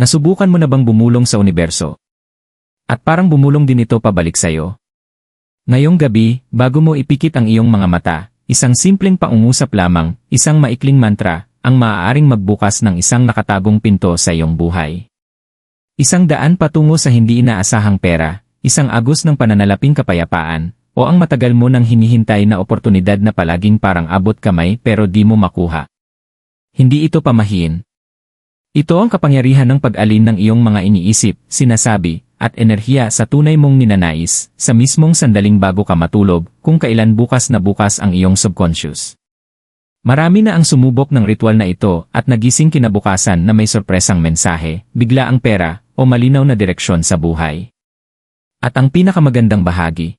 Nasubukan mo na bang bumulong sa universo? At parang bumulong din ito pabalik sa'yo. Ngayong gabi, bago mo ipikit ang iyong mga mata, isang simpleng pangungusap lamang, isang maikling mantra, ang maaaring magbukas ng isang nakatagong pinto sa iyong buhay. Isang daan patungo sa hindi inaasahang pera, isang agos ng pananalaping kapayapaan, o ang matagal mo nang hinihintay na oportunidad na palaging parang abot kamay pero di mo makuha. Hindi ito pamahiin. Ito ang kapangyarihan ng pag-alin ng iyong mga iniisip, sinasabi, at enerhiya sa tunay mong ninanais, sa mismong sandaling bago ka matulog, kung kailan bukas na bukas ang iyong subconscious. Marami na ang sumubok ng ritual na ito at nagising kinabukasan na may sorpresang mensahe, bigla ang pera, o malinaw na direksyon sa buhay. At ang pinakamagandang bahagi,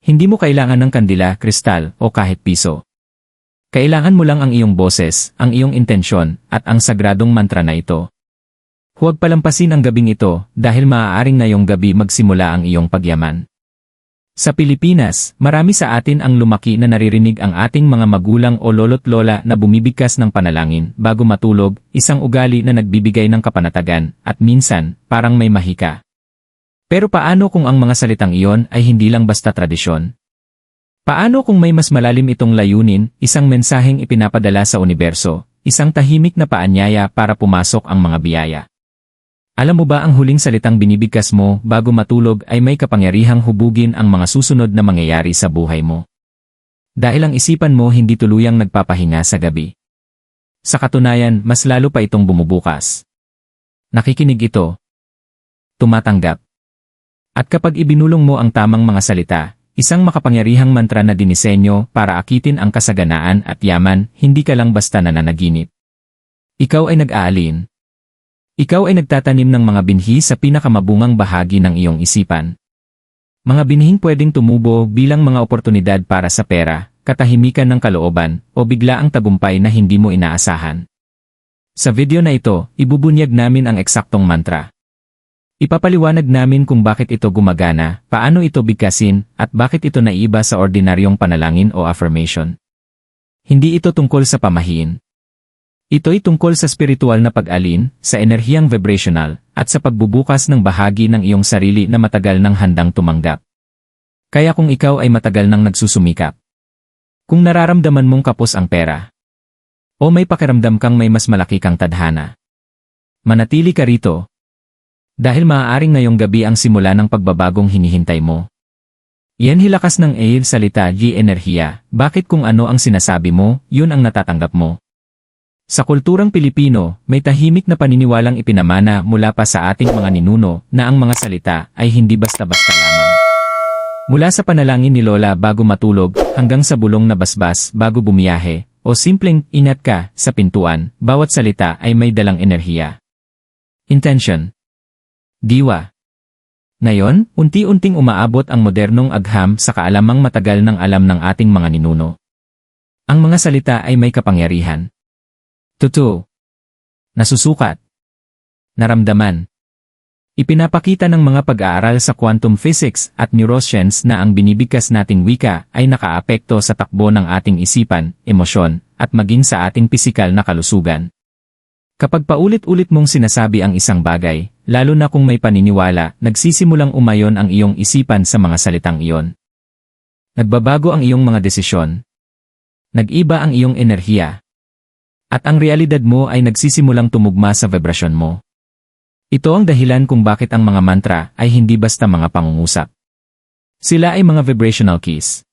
hindi mo kailangan ng kandila, kristal, o kahit piso. Kailangan mo lang ang iyong boses, ang iyong intensyon, at ang sagradong mantra na ito. Huwag palampasin ang gabing ito dahil maaaring ngayong gabi magsimula ang iyong pagyaman. Sa Pilipinas, marami sa atin ang lumaki na naririnig ang ating mga magulang o lolo't lola na bumibigkas ng panalangin bago matulog, isang ugali na nagbibigay ng kapanatagan, at minsan, parang may mahika. Pero paano kung ang mga salitang iyon ay hindi lang basta tradisyon? Paano kung may mas malalim itong layunin, isang mensaheng ipinapadala sa universo, isang tahimik na paanyaya para pumasok ang mga biyaya? Alam mo ba ang huling salitang binibigkas mo bago matulog ay may kapangyarihang hubugin ang mga susunod na mangyayari sa buhay mo? Dahil ang isipan mo hindi tuluyang nagpapahinga sa gabi. Sa katunayan, mas lalo pa itong bumubukas. Nakikinig ito. Tumatanggap. At kapag ibinulong mo ang tamang mga salita, isang makapangyarihang mantra na dinisenyo para akitin ang kasaganaan at yaman, hindi ka lang basta nananaginip. Ikaw ay nag-aalin. Ikaw ay nagtatanim ng mga binhi sa pinakamabungang bahagi ng iyong isipan. Mga binhing pwedeng tumubo bilang mga oportunidad para sa pera, katahimikan ng kalooban, o bigla ang tagumpay na hindi mo inaasahan. Sa video na ito, ibubunyag namin ang eksaktong mantra. Ipapaliwanag namin kung bakit ito gumagana, paano ito bigkasin, at bakit ito naiiba sa ordinaryong panalangin o affirmation. Hindi ito tungkol sa pamahiin. Ito'y tungkol sa spiritual na pag-alin, sa enerhiyang vibrational, at sa pagbubukas ng bahagi ng iyong sarili na matagal nang handang tumanggap. Kaya kung ikaw ay matagal nang nagsusumikap, kung nararamdaman mong kapos ang pera, o may pakiramdam kang may mas malaki kang tadhana, manatili ka rito. Dahil maaaring ngayong gabi ang simula ng pagbabagong hinihintay mo. Yan hilakas ng air salita enerhiya, bakit kung ano ang sinasabi mo, yun ang natatanggap mo. Sa kulturang Pilipino, may tahimik na paniniwalang ipinamana mula pa sa ating mga ninuno na ang mga salita ay hindi basta-basta lamang. Mula sa panalangin ni Lola bago matulog hanggang sa bulong na basbas bago bumiyahe, o simpleng ingat ka sa pintuan, bawat salita ay may dalang enerhiya. Intention. Diwa. Ngayon, unti-unting umaabot ang modernong agham sa kaalamang matagal ng alam ng ating mga ninuno. Ang mga salita ay may kapangyarihan. Totoo. Nasusukat. Naramdaman. Ipinapakita ng mga pag-aaral sa quantum physics at neuroscience na ang binibigkas nating wika ay nakaapekto sa takbo ng ating isipan, emosyon, at maging sa ating pisikal na kalusugan. Kapag paulit-ulit mong sinasabi ang isang bagay, lalo na kung may paniniwala, nagsisimulang umayon ang iyong isipan sa mga salitang iyon. Nagbabago ang iyong mga desisyon. Nag-iba ang iyong enerhiya. At ang realidad mo ay nagsisimulang tumugma sa vibrasyon mo. Ito ang dahilan kung bakit ang mga mantra ay hindi basta mga pangungusap. Sila ay mga vibrational keys.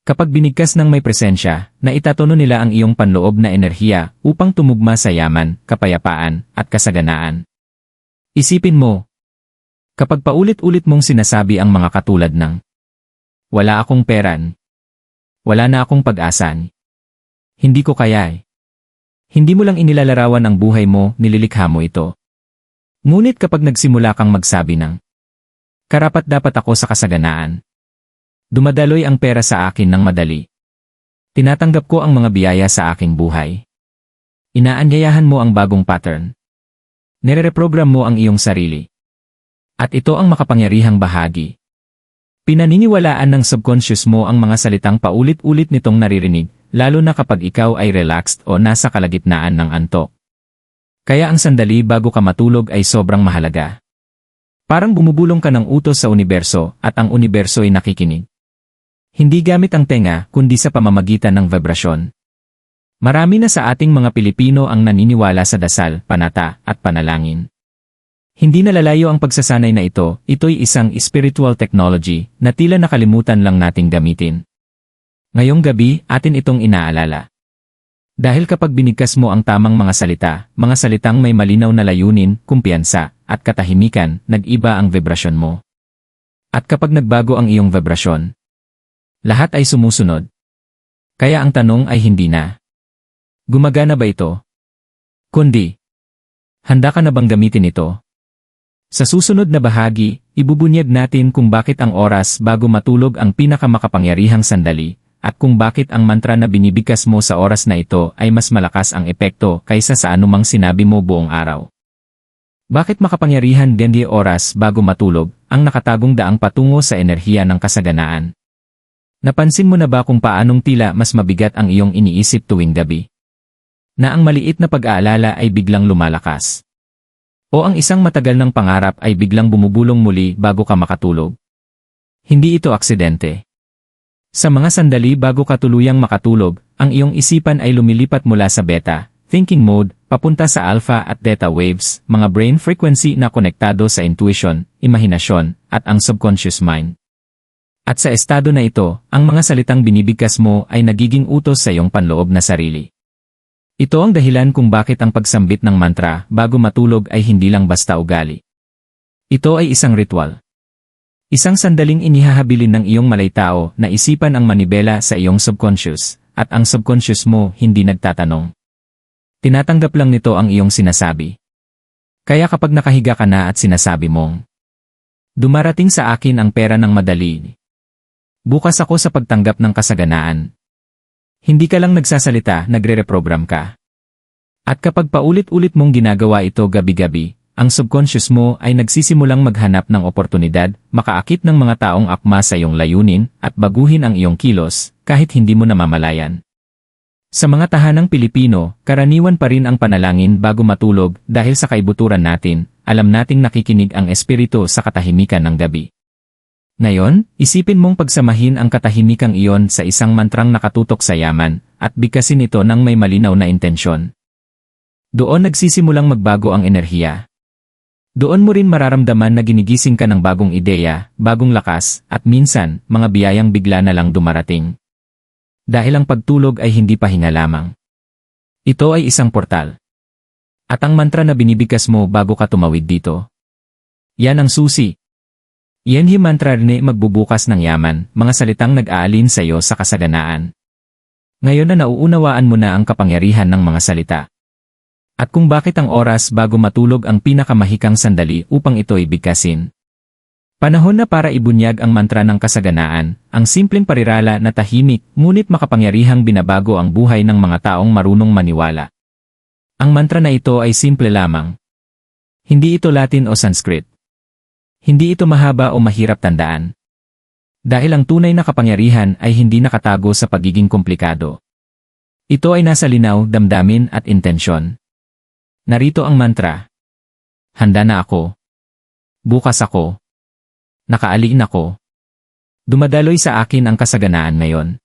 Kapag binigkas ng may presensya, naitatono nila ang iyong panloob na enerhiya upang tumugma sa yaman, kapayapaan, at kasaganaan. Isipin mo, kapag paulit-ulit mong sinasabi ang mga katulad ng, wala akong peran, wala na akong pag-asan, hindi ko kaya. Hindi mo lang inilalarawan ang buhay mo, nililikha mo ito. Ngunit kapag nagsimula kang magsabi ng, karapat-dapat ako sa kasaganaan, dumadaloy ang pera sa akin ng madali. Tinatanggap ko ang mga biyaya sa aking buhay. Inaanyayahan mo ang bagong pattern. Nire-reprogram mo ang iyong sarili. At ito ang makapangyarihang bahagi. Pinaniniwalaan ng subconscious mo ang mga salitang paulit-ulit nitong naririnig, lalo na kapag ikaw ay relaxed o nasa kalagitnaan ng antok. Kaya ang sandali bago ka matulog ay sobrang mahalaga. Parang bumubulong ka ng utos sa universo at ang universo ay nakikinig. Hindi gamit ang tenga kundi sa pamamagitan ng vibrasyon. Marami na sa ating mga Pilipino ang naniniwala sa dasal, panata, at panalangin. Hindi nalalayo ang pagsasanay na ito'y isang spiritual technology na tila nakalimutan lang nating gamitin. Ngayong gabi, atin itong inaalala. Dahil kapag binigkas mo ang tamang mga salitang may malinaw na layunin, kumpiyansa, at katahimikan, nag-iba ang vibrasyon mo. At kapag nagbago ang iyong vibrasyon, lahat ay sumusunod. Kaya ang tanong ay hindi na, gumagana ba ito? Kundi, handa ka na bang gamitin ito? Sa susunod na bahagi, ibubunyag natin kung bakit ang oras bago matulog ang pinakamakapangyarihang sandali, at kung bakit ang mantra na binibigkas mo sa oras na ito ay mas malakas ang epekto kaysa sa anumang sinabi mo buong araw. Bakit makapangyarihan gandi oras bago matulog ang nakatagong daang patungo sa enerhiya ng kasaganaan? Napansin mo na ba kung paanong tila mas mabigat ang iyong iniisip tuwing gabi? Na ang maliit na pag-aalala ay biglang lumalakas? O ang isang matagal ng pangarap ay biglang bumubulong muli bago ka makatulog? Hindi ito aksidente. Sa mga sandali bago ka tuluyang makatulog, ang iyong isipan ay lumilipat mula sa beta, thinking mode, papunta sa alpha at theta waves, mga brain frequency na konektado sa intuition, imahinasyon, at ang subconscious mind. At sa estado na ito, ang mga salitang binibigkas mo ay nagiging utos sa iyong panloob na sarili. Ito ang dahilan kung bakit ang pagsambit ng mantra bago matulog ay hindi lang basta ugali. Ito ay isang ritual. Isang sandaling inihahabilin ng iyong malaytao na isipan ang manibela sa iyong subconscious, at ang subconscious mo hindi nagtatanong. Tinatanggap lang nito ang iyong sinasabi. Kaya kapag nakahiga ka na at sinasabi mong, dumarating sa akin ang pera ng madali. Bukas ako sa pagtanggap ng kasaganaan. Hindi ka lang nagsasalita, nagre-reprogram ka. At kapag paulit-ulit mong ginagawa ito gabi-gabi, ang subconscious mo ay nagsisimulang maghanap ng oportunidad, makaakit ng mga taong akma sa iyong layunin, at baguhin ang iyong kilos, kahit hindi mo namamalayan. Sa mga tahanang Pilipino, karaniwan pa rin ang panalangin bago matulog dahil sa kaibuturan natin, alam nating nakikinig ang espiritu sa katahimikan ng gabi. Ngayon, isipin mong pagsamahin ang katahimikang iyon sa isang mantrang nakatutok sa yaman, at bigkasin ito ng may malinaw na intensyon. Doon nagsisimulang magbago ang enerhiya. Doon mo rin mararamdaman na ginigising ka ng bagong ideya, bagong lakas, at minsan, mga biyayang bigla na lang dumarating. Dahil ang pagtulog ay hindi pahinga lamang. Ito ay isang portal. At ang mantra na binibigkas mo bago ka tumawid dito, yan ang susi. Yanhi mantra rin magbubukas ng yaman, mga salitang nag-aalin sa iyo sa kasaganaan. Ngayon na nauunawaan mo na ang kapangyarihan ng mga salita. At kung bakit ang oras bago matulog ang pinakamahikang sandali upang ito'y bigkasin. Panahon na para ibunyag ang mantra ng kasaganaan, ang simpleng parirala na tahimik ngunit makapangyarihang binabago ang buhay ng mga taong marunong maniwala. Ang mantra na ito ay simple lamang. Hindi ito Latin o Sanskrit. Hindi ito mahaba o mahirap tandaan. Dahil ang tunay na kapangyarihan ay hindi nakatago sa pagiging komplikado. Ito ay nasa linaw, damdamin at intensyon. Narito ang mantra. Handa na ako. Bukas ako. Nakaaliin ako. Dumadaloy sa akin ang kasaganaan ngayon.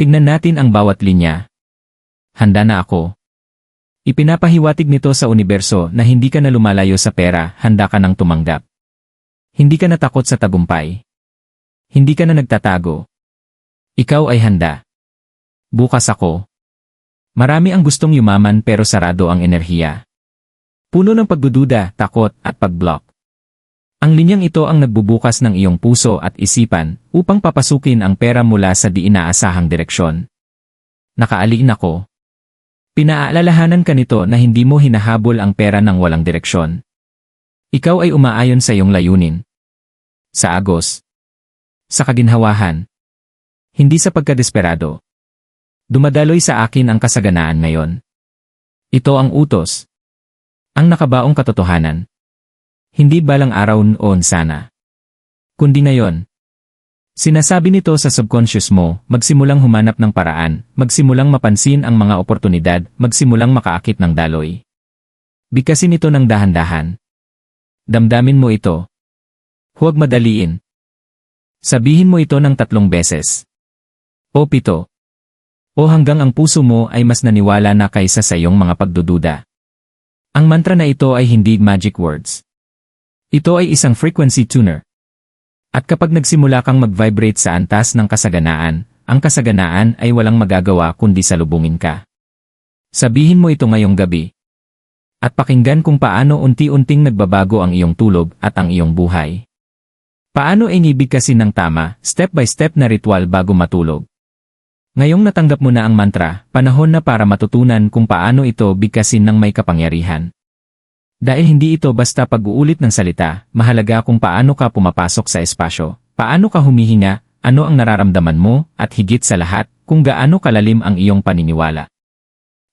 Tignan natin ang bawat linya. Handa na ako. Ipinapahiwatig nito sa universo na hindi ka na lumalayo sa pera, handa ka nang tumanggap. Hindi ka natakot sa tagumpay. Hindi ka na nagtatago. Ikaw ay handa. Bukas ako. Marami ang gustong yumaman pero sarado ang enerhiya. Puno ng pagdududa, takot, at pag-block. Ang linyang ito ang nagbubukas ng iyong puso at isipan upang papasukin ang pera mula sa di inaasahang direksyon. Nakaaliin ako. Pinaalalahanan ka nito na hindi mo hinahabol ang pera ng walang direksyon. Ikaw ay umaayon sa iyong layunin. Sa agos. Sa kaginhawahan. Hindi sa pagkadesperado. Dumadaloy sa akin ang kasaganaan ngayon. Ito ang utos. Ang nakabaong katotohanan. Hindi balang araw noon sana. Kundi ngayon. Sinasabi nito sa subconscious mo, magsimulang humanap ng paraan, magsimulang mapansin ang mga oportunidad, magsimulang makaakit ng daloy. Bigkasin ito ng dahan-dahan. Damdamin mo ito. Huwag madaliin. Sabihin mo ito ng 3 beses. O 7. O hanggang ang puso mo ay mas naniwala na kaysa sa iyong mga pagdududa. Ang mantra na ito ay hindi magic words. Ito ay isang frequency tuner. At kapag nagsimula kang mag-vibrate sa antas ng kasaganaan, ang kasaganaan ay walang magagawa kundi salubungin ka. Sabihin mo ito ngayong gabi. At pakinggan kung paano unti-unting nagbabago ang iyong tulog at ang iyong buhay. Paano inibigkasin ng tama, step by step na ritual bago matulog. Ngayong natanggap mo na ang mantra, panahon na para matutunan kung paano ito bigkasin ng may kapangyarihan. Dahil hindi ito basta pag-uulit ng salita, mahalaga kung paano ka pumapasok sa espasyo, paano ka humihinga, ano ang nararamdaman mo, at higit sa lahat, kung gaano kalalim ang iyong paniniwala.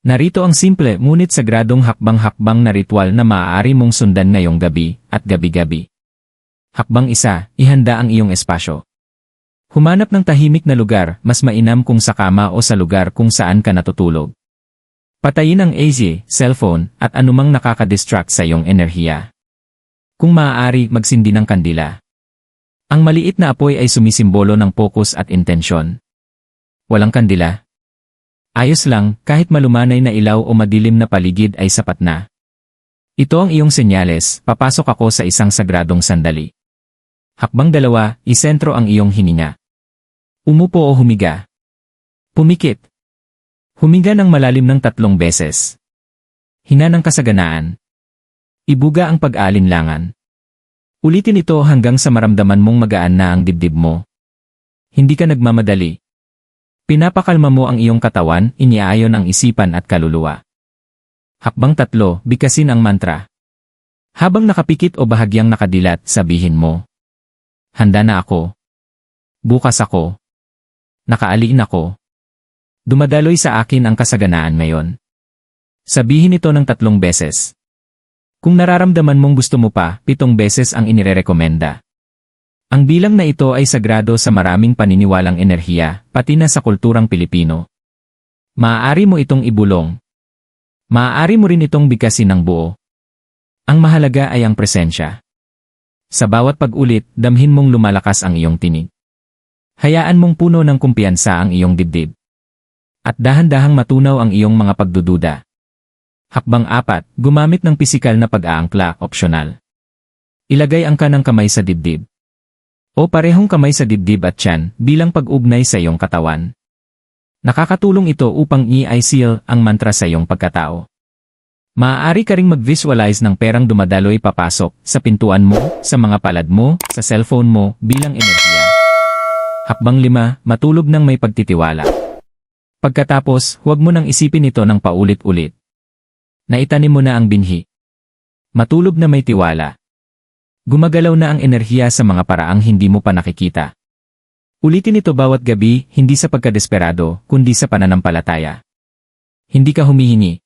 Narito ang simple ngunit sagradong hakbang-hakbang na ritual na maaari mong sundan ngayong gabi at gabi-gabi. Hakbang 1, ihanda ang iyong espasyo. Humanap ng tahimik na lugar, mas mainam kung sa kama o sa lugar kung saan ka natutulog. Patayin ang AC, cellphone, at anumang nakaka-distract sa iyong enerhiya. Kung maaari, magsindi ng kandila. Ang maliit na apoy ay sumisimbolo ng focus at intensyon. Walang kandila? Ayos lang, kahit malumanay na ilaw o madilim na paligid ay sapat na. Ito ang iyong senyales, papasok ako sa isang sagradong sandali. Hakbang 2, isentro ang iyong hininga. Umupo o humiga. Pumikit. Huminga ng malalim ng 3 beses. Hina ng kasaganaan. Ibuga ang pag-aalinlangan. Ulitin ito hanggang sa maramdaman mong magaan na ang dibdib mo. Hindi ka nagmamadali. Pinapakalma mo ang iyong katawan, iniaayon ang isipan at kaluluwa. Hakbang 3, bigkasin ang mantra. Habang nakapikit o bahagyang nakadilat, sabihin mo. Handa na ako. Bukas ako. Nakaaliin ako. Dumadaloy sa akin ang kasaganaan ngayon. Sabihin ito ng 3 beses. Kung nararamdaman mong gusto mo pa, 7 beses ang inirerekomenda. Ang bilang na ito ay sagrado sa maraming paniniwalang enerhiya, pati na sa kulturang Pilipino. Maaari mo itong ibulong. Maaari mo rin itong bigkasin ng buo. Ang mahalaga ay ang presensya. Sa bawat pag-ulit, damhin mong lumalakas ang iyong tinig. Hayaan mong puno ng kumpiyansa ang iyong dibdib. At dahan-dahang matunaw ang iyong mga pagdududa. Hakbang 4, gumamit ng pisikal na pag-aangkla, opsyonal. Ilagay ang kanang kamay sa dibdib. O parehong kamay sa dibdib at tiyan bilang pag-ugnay sa iyong katawan. Nakakatulong ito upang i-seal ang mantra sa iyong pagkatao. Maaari ka ring mag-visualize ng perang dumadaloy papasok sa pintuan mo, sa mga palad mo, sa cellphone mo bilang enerhiya. Hakbang 5, matulog ng may pagtitiwala. Pagkatapos, huwag mo nang isipin ito ng paulit-ulit. Naitanim mo na ang binhi. Matulog na may tiwala. Gumagalaw na ang enerhiya sa mga paraang hindi mo pa nakikita. Ulitin ito bawat gabi, hindi sa pagkadesperado, kundi sa pananampalataya. Hindi ka humihingi.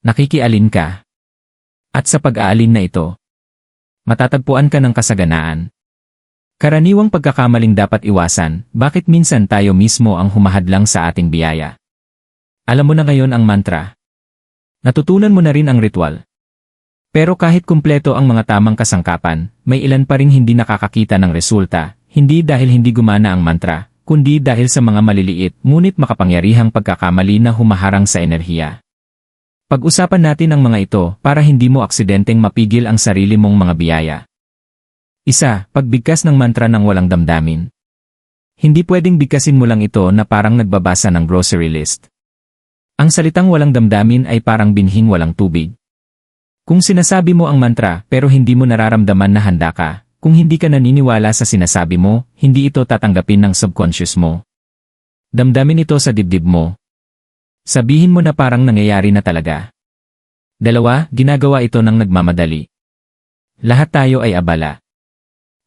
Nakikialin ka. At sa pag-aalin na ito, matatagpuan ka ng kasaganaan. Karaniwang pagkakamaling dapat iwasan, bakit minsan tayo mismo ang humahadlang sa ating biyaya. Alam mo na ngayon ang mantra. Natutunan mo na rin ang ritual. Pero kahit kumpleto ang mga tamang kasangkapan, may ilan pa ring hindi nakakakita ng resulta, hindi dahil hindi gumana ang mantra, kundi dahil sa mga maliliit ngunit makapangyarihang pagkakamali na humaharang sa enerhiya. Pag-usapan natin ang mga ito para hindi mo aksidenteng mapigil ang sarili mong mga biyaya. 1. Pagbigkas ng mantra ng walang damdamin. Hindi pwedeng bigkasin mo lang ito na parang nagbabasa ng grocery list. Ang salitang walang damdamin ay parang binhing walang tubig. Kung sinasabi mo ang mantra pero hindi mo nararamdaman na handa ka, kung hindi ka naniniwala sa sinasabi mo, hindi ito tatanggapin ng subconscious mo. Damdamin ito sa dibdib mo. Sabihin mo na parang nangyayari na talaga. 2. Ginagawa ito ng nagmamadali. Lahat tayo ay abala.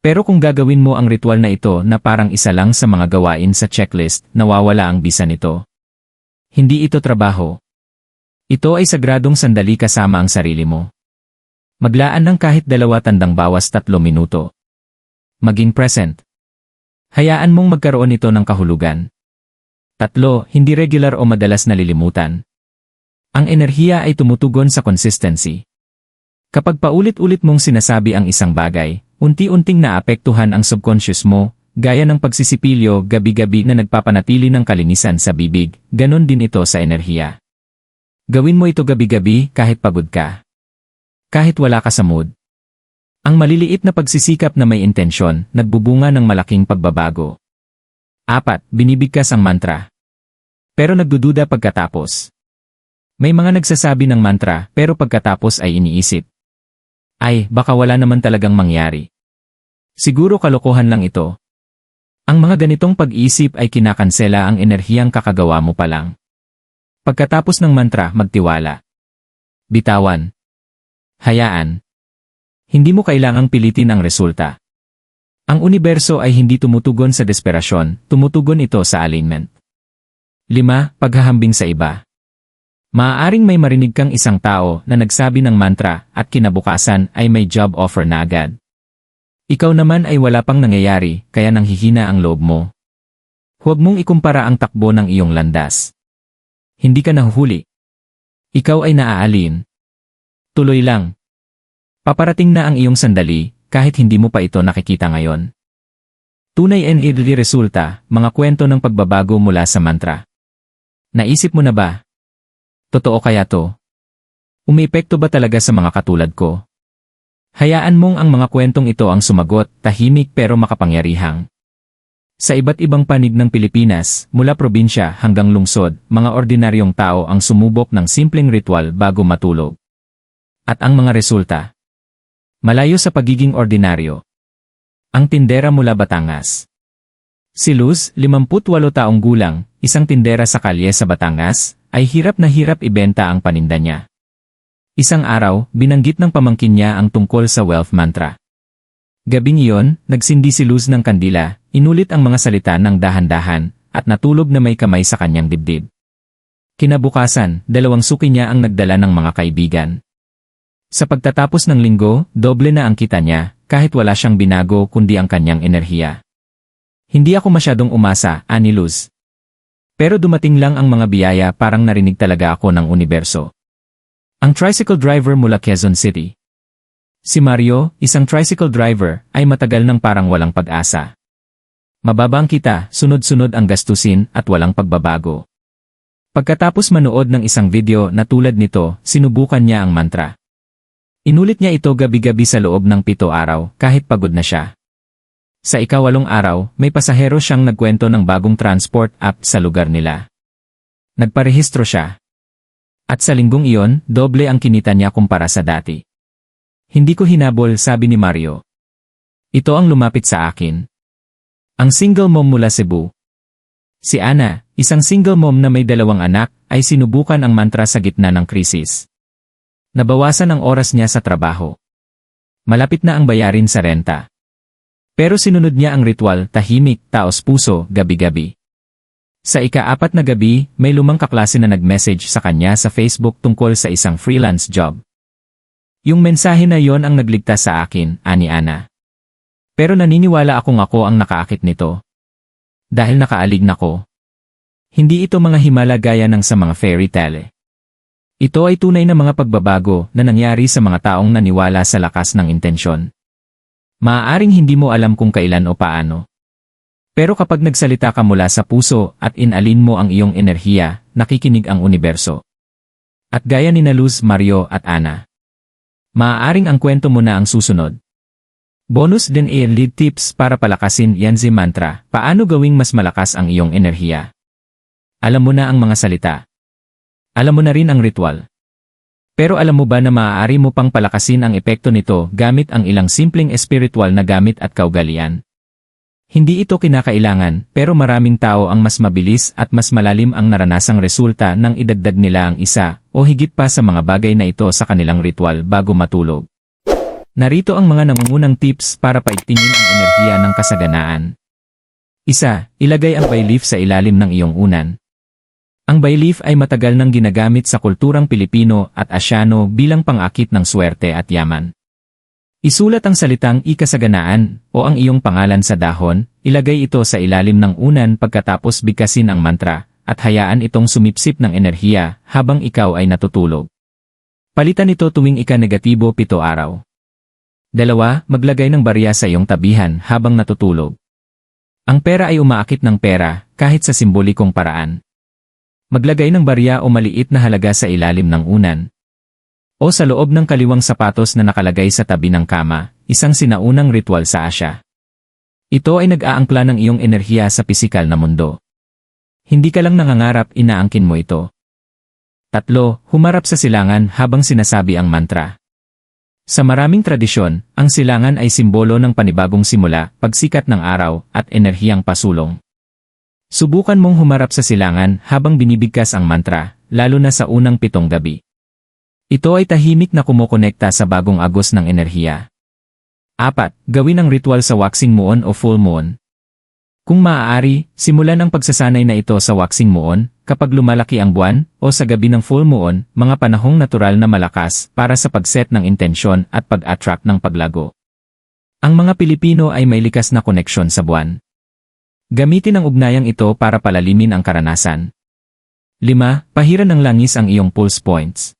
Pero kung gagawin mo ang ritual na ito na parang isa lang sa mga gawain sa checklist, nawawala ang bisa nito. Hindi ito trabaho. Ito ay sagradong sandali kasama ang sarili mo. Maglaan ng kahit 2 tandang bawas 3 minuto. Maging present. Hayaan mong magkaroon ito ng kahulugan. 3. Hindi regular o madalas nalilimutan. Ang enerhiya ay tumutugon sa consistency. Kapag paulit-ulit mong sinasabi ang isang bagay, unti-unting naapektuhan ang subconscious mo, gaya ng pagsisipilyo gabi-gabi na nagpapanatili ng kalinisan sa bibig, ganon din ito sa enerhiya. Gawin mo ito gabi-gabi kahit pagod ka. Kahit wala ka sa mood. Ang maliliit na pagsisikap na may intensyon, nagbubunga ng malaking pagbabago. 4. Binibigkas ang mantra. Pero nagdududa pagkatapos. May mga nagsasabi ng mantra pero pagkatapos ay iniisip. Ay, baka wala naman talagang mangyari. Siguro kalokohan lang ito. Ang mga ganitong pag-iisip ay kinakansela ang enerhiyang kakagawa mo pa lang. Pagkatapos ng mantra, magtiwala. Bitawan. Hayaan. Hindi mo kailangang pilitin ang resulta. Ang universo ay hindi tumutugon sa desperasyon, tumutugon ito sa alignment. 5. Paghahambing sa iba. Maaaring may marinig kang isang tao na nagsabi ng mantra at kinabukasan ay may job offer na agad. Ikaw naman ay wala pang nangyayari kaya nanghihina ang loob mo. Huwag mong ikumpara ang takbo ng iyong landas. Hindi ka nahuhuli. Ikaw ay naaalin. Tuloy lang. Paparating na ang iyong sandali kahit hindi mo pa ito nakikita ngayon. Tunay and idli resulta, mga kwento ng pagbabago mula sa mantra. Naisip mo na ba? Totoo kaya to? Umiepekto ba talaga sa mga katulad ko? Hayaan mong ang mga kwentong ito ang sumagot, tahimik pero makapangyarihang. Sa iba't ibang panig ng Pilipinas, mula probinsya hanggang lungsod, mga ordinaryong tao ang sumubok ng simpleng ritual bago matulog. At ang mga resulta? Malayo sa pagiging ordinaryo. Ang tindera mula Batangas. Si Luz, 58 taong gulang, isang tindera sa kalye sa Batangas, ay hirap na hirap ibenta ang paninda niya. Isang araw, binanggit ng pamangkin niya ang tungkol sa wealth mantra. Gabing iyon, nagsindi si Luz ng kandila, inulit ang mga salita ng dahan-dahan, at natulog na may kamay sa kanyang dibdib. Kinabukasan, 2 suki niya ang nagdala ng mga kaibigan. Sa pagtatapos ng linggo, doble na ang kita niya, kahit wala siyang binago kundi ang kanyang enerhiya. Hindi ako masyadong umasa, ani Luz. Pero dumating lang ang mga biyaya, parang narinig talaga ako ng universo. Ang tricycle driver mula Quezon City. Si Mario, isang tricycle driver, ay matagal nang parang walang pag-asa. Mababa ang kita, sunod-sunod ang gastusin at walang pagbabago. Pagkatapos manood ng isang video na tulad nito, sinubukan niya ang mantra. Inulit niya ito gabi-gabi sa loob ng 7 araw, kahit pagod na siya. Sa ika-8 araw, may pasahero siyang nagkwento ng bagong transport app sa lugar nila. Nagparehistro siya. At sa linggong iyon, doble ang kinita niya kumpara sa dati. Hindi ko hinabol, sabi ni Mario. Ito ang lumapit sa akin. Ang single mom mula Cebu. Si Ana, isang single mom na may 2 anak, ay sinubukan ang mantra sa gitna ng krisis. Nabawasan ang oras niya sa trabaho. Malapit na ang bayarin sa renta. Pero sinunod niya ang ritual, tahimik, taos puso, gabi-gabi. Sa ika-4 na gabi, may lumang kaklase na nag-message sa kanya sa Facebook tungkol sa isang freelance job. Yung mensahe na yon ang nagligtas sa akin, ani Ana. Pero naniniwala akong ako ang nakaakit nito. Dahil nakaalig na ko. Hindi ito mga himala gaya ng sa mga fairy tale. Ito ay tunay na mga pagbabago na nangyari sa mga taong naniwala sa lakas ng intensyon. Maaaring hindi mo alam kung kailan o paano. Pero kapag nagsalita ka mula sa puso at inalin mo ang iyong enerhiya, nakikinig ang universo. At gaya ni Luz, Mario at Ana. Maaaring ang kwento mo na ang susunod. Bonus din lead tips para palakasin Yanzi mantra, paano gawing mas malakas ang iyong enerhiya. Alam mo na ang mga salita. Alam mo na rin ang ritual. Pero alam mo ba na maaari mo pang palakasin ang epekto nito gamit ang ilang simpleng espiritual na gamit at kaugalian? Hindi ito kinakailangan, pero maraming tao ang mas mabilis at mas malalim ang naranasang resulta nang idagdag nila ang isa o higit pa sa mga bagay na ito sa kanilang ritual bago matulog. Narito ang mga nangungunang tips para paigtingin ang enerhiya ng kasaganaan. 1. Ilagay ang bay leaf sa ilalim ng iyong unan. Ang bay leaf ay matagal nang ginagamit sa kulturang Pilipino at Asyano bilang pang-akit ng swerte at yaman. Isulat ang salitang ikasaganaan o ang iyong pangalan sa dahon, ilagay ito sa ilalim ng unan pagkatapos bigkasin ang mantra, at hayaan itong sumipsip ng enerhiya habang ikaw ay natutulog. Palitan ito tuwing ika-negatibo 7 araw. 2. Maglagay ng barya sa iyong tabihan habang natutulog. Ang pera ay umaakit ng pera kahit sa simbolikong paraan. Maglagay ng barya o maliit na halaga sa ilalim ng unan o sa loob ng kaliwang sapatos na nakalagay sa tabi ng kama, isang sinaunang ritual sa Asya. Ito ay nag-aangkla ng iyong enerhiya sa pisikal na mundo. Hindi ka lang nangangarap, inaangkin mo ito. 3. Humarap sa silangan habang sinasabi ang mantra. Sa maraming tradisyon, ang silangan ay simbolo ng panibagong simula, pagsikat ng araw, at enerhiyang pasulong. Subukan mong humarap sa silangan habang binibigkas ang mantra, lalo na sa unang 7 gabi. Ito ay tahimik na kumokonekta sa bagong agos ng enerhiya. 4. Gawin ang ritual sa waxing moon o full moon. Kung maaari, simulan ang pagsasanay na ito sa waxing moon, kapag lumalaki ang buwan, o sa gabi ng full moon, mga panahong natural na malakas para sa pagset ng intensyon at pag-attract ng paglago. Ang mga Pilipino ay may likas na koneksyon sa buwan. Gamitin ang ugnayang ito para palalimin ang karanasan. 5. Pahiran ng langis ang iyong pulse points.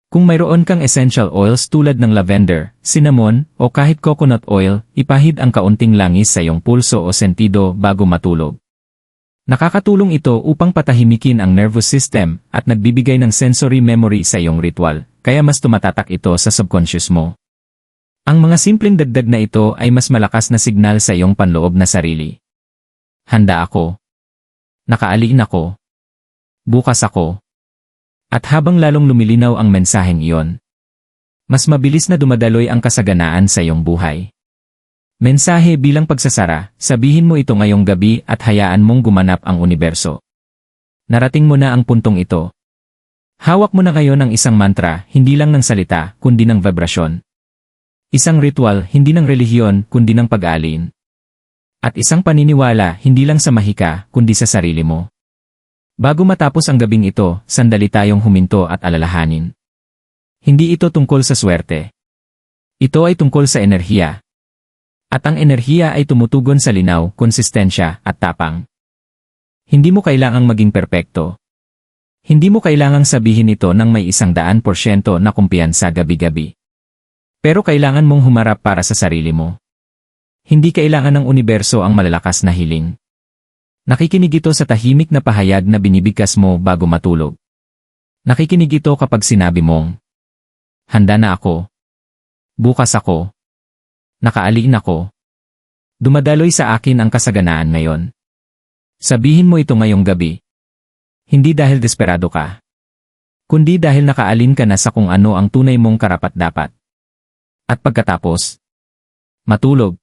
Kung mayroon kang essential oils tulad ng lavender, cinnamon, o kahit coconut oil, ipahid ang kaunting langis sa iyong pulso o sentido bago matulog. Nakakatulong ito upang patahimikin ang nervous system at nagbibigay ng sensory memory sa iyong ritual, kaya mas tumatatak ito sa subconscious mo. Ang mga simpleng dagdag na ito ay mas malakas na signal sa iyong panloob na sarili. Handa ako. Nakaalin ako. Bukas ako. At habang lalong lumilinaw ang mensaheng iyon, mas mabilis na dumadaloy ang kasaganaan sa iyong buhay. Mensahe bilang pagsasara, sabihin mo ito ngayong gabi at hayaan mong gumanap ang universo. Narating mo na ang puntong ito. Hawak mo na ngayon ang isang mantra, hindi lang ng salita, kundi ng vibrasyon. Isang ritual, hindi ng relihiyon, kundi ng pag-alin. At isang paniniwala, hindi lang sa mahika, kundi sa sarili mo. Bago matapos ang gabing ito, sandali tayong huminto at alalahanin. Hindi ito tungkol sa swerte. Ito ay tungkol sa enerhiya. At ang enerhiya ay tumutugon sa linaw, konsistensya, at tapang. Hindi mo kailangang maging perpekto. Hindi mo kailangang sabihin ito ng may 100% na kumpiyansa gabi-gabi. Pero kailangan mong humarap para sa sarili mo. Hindi kailangan ng universo ang malalakas na hiling. Nakikinig ito sa tahimik na pahayag na binibigkas mo bago matulog. Nakikinig ito kapag sinabi mong, handa na ako. Bukas ako. Nakaalin ako. Dumadaloy sa akin ang kasaganaan ngayon. Sabihin mo ito ngayong gabi. Hindi dahil desperado ka, kundi dahil nakaalin ka na sa kung ano ang tunay mong karapat-dapat. At pagkatapos, matulog.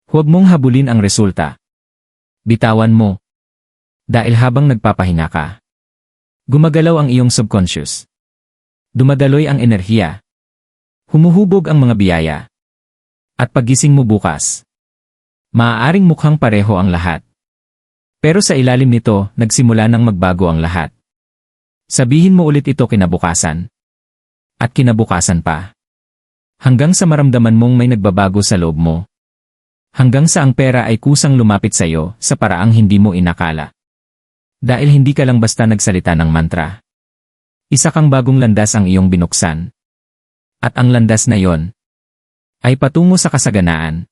Huwag mong habulin ang resulta. Bitawan mo. Dahil habang nagpapahinga ka, gumagalaw ang iyong subconscious. Dumadaloy ang enerhiya. Humuhubog ang mga biyaya. At paggising mo bukas, maaaring mukhang pareho ang lahat. Pero sa ilalim nito, nagsimula nang magbago ang lahat. Sabihin mo ulit ito kinabukasan. At kinabukasan pa. Hanggang sa maramdaman mong may nagbabago sa loob mo. Hanggang sa ang pera ay kusang lumapit sa iyo sa paraang hindi mo inakala. Dahil hindi ka lang basta nagsalita ng mantra. Isa kang bagong landas ang iyong binuksan. At ang landas na yon ay patungo sa kasaganaan.